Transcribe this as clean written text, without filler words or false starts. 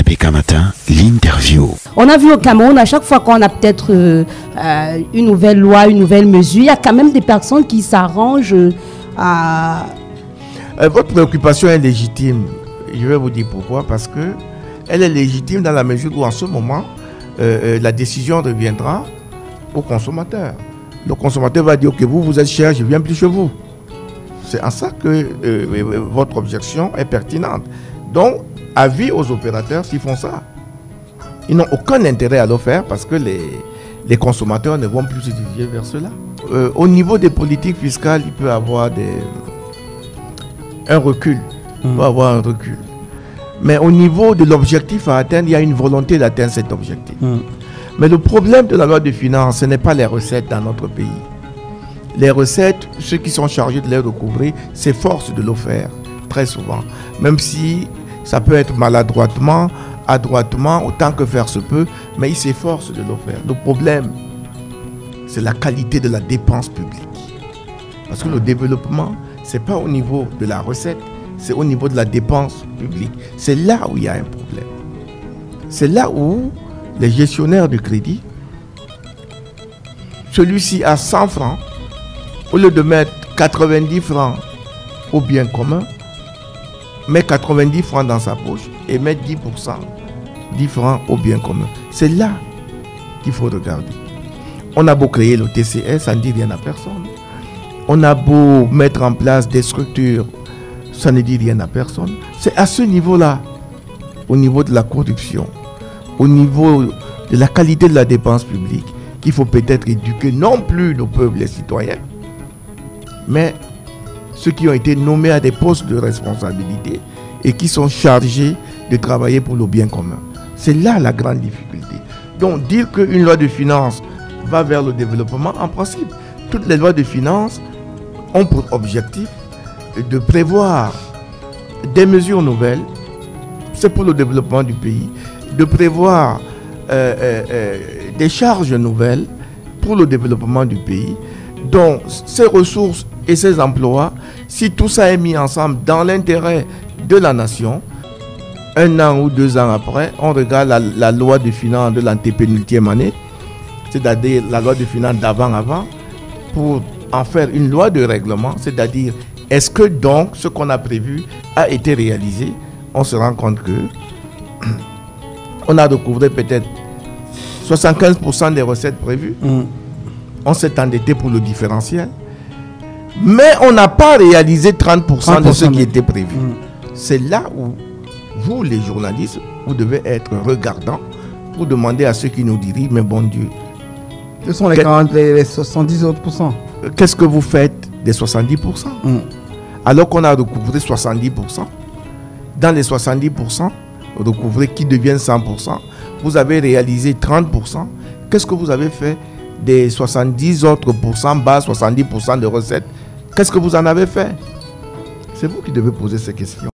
BK Matin, l'interview. On a vu au Cameroun, à chaque fois qu'on a peut-être une nouvelle loi, une nouvelle mesure, il y a quand même des personnes qui s'arrangent à... Votre préoccupation est légitime. Je vais vous dire pourquoi. Parce que elle est légitime dans la mesure où en ce moment, la décision reviendra au consommateur. Le consommateur va dire que vous êtes cher, je ne viens plus chez vous. C'est en ça que votre objection est pertinente. Donc, avis aux opérateurs s'ils font ça. Ils n'ont aucun intérêt à le faire parce que les consommateurs ne vont plus se diriger vers cela. Au niveau des politiques fiscales, il peut y avoir un recul. Il peut y avoir un recul. Mais au niveau de l'objectif à atteindre, il y a une volonté d'atteindre cet objectif. Mais le problème de la loi de finances, ce n'est pas les recettes dans notre pays. Les recettes, ceux qui sont chargés de les recouvrer, s'efforcent de le faire, très souvent. Même si ça peut être maladroitement, adroitement, autant que faire se peut, mais ils s'efforcent de le faire. Le problème, c'est la qualité de la dépense publique. Parce que le développement, ce n'est pas au niveau de la recette, c'est au niveau de la dépense publique. C'est là où il y a un problème. C'est là où les gestionnaires de crédit, celui-ci a 100 francs, au lieu de mettre 90 francs au bien commun, met 90 francs dans sa poche et met 10%, 10 francs au bien commun. C'est là qu'il faut regarder. On a beau créer le TCS, ça ne dit rien à personne. On a beau mettre en place des structures, ça ne dit rien à personne. C'est à ce niveau-là, au niveau de la corruption, au niveau de la qualité de la dépense publique, qu'il faut peut-être éduquer non plus le peuple, les citoyens, mais ceux qui ont été nommés à des postes de responsabilité et qui sont chargés de travailler pour le bien commun. C'est là la grande difficulté. Donc dire qu'une loi de finances va vers le développement, en principe, toutes les lois de finances ont pour objectif de prévoir des mesures nouvelles, c'est pour le développement du pays, de prévoir des charges nouvelles pour le développement du pays. Donc ces ressources et ces emplois, si tout ça est mis ensemble dans l'intérêt de la nation, 1 an ou 2 ans après, on regarde la loi de finances de l'antépénultième année, c'est-à-dire la loi de finances d'avant, pour en faire une loi de règlement, c'est-à-dire est-ce que donc ce qu'on a prévu a été réalisé. On se rend compte que on a recouvré peut-être 75% des recettes prévues. On s'est endetté pour le différentiel. Mais on n'a pas réalisé 30% de ce qui était prévu. C'est là où vous, les journalistes, vous devez être regardants pour demander à ceux qui nous dirigent, mais bon Dieu. Ce sont les 70 autres pourcents. Qu'est-ce que vous faites des 70% alors qu'on a recouvré 70%. Dans les 70%, recouvrés qui deviennent 100%, vous avez réalisé 30%. Qu'est-ce que vous avez fait des 70 autres pourcents, bas 70% de recettes? Qu'est-ce que vous en avez fait? C'est vous qui devez poser ces questions.